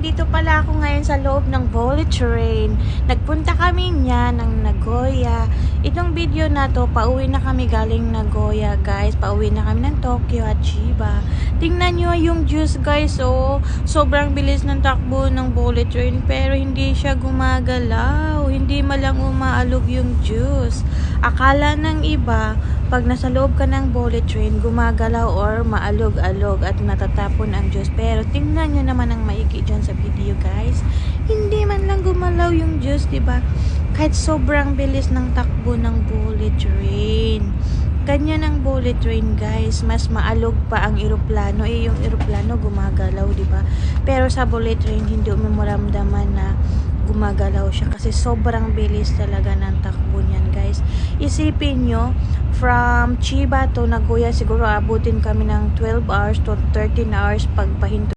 nandito pala ako ngayon sa loob ng bullet train. Nagpunta kami niya ng Nagoya. Itong video na to, pauwi na kami galing Nagoya, guys. Pauwi na kami ng Tokyo at Chiba. Tingnan nyo yung juice, guys, oh. Sobrang bilis ng takbo ng bullet train, pero hindi siya gumagalaw. Hindi malang umaalog yung juice. Akala ng iba, pag nasa loob ka ng bullet train, gumagalaw or maalog-alog at natatapon ang juice. Pero tingnan nyo naman ang maigi dyan sa video, guys. Hindi man lang gumalaw yung juice, diba? Kahit sobrang bilis ng takbo ng bullet train. Ganyan ang bullet train, guys. Mas maalog pa ang eroplano. Yung eroplano gumagalaw, diba? Pero sa bullet train, hindi mo maramdaman na gumagalaw siya kasi sobrang bilis talaga ng takbo niyan, guys. Isipin nyo, from Chiba to Nagoya, siguro abutin kami ng 12 hours to 13 hours pagpahinto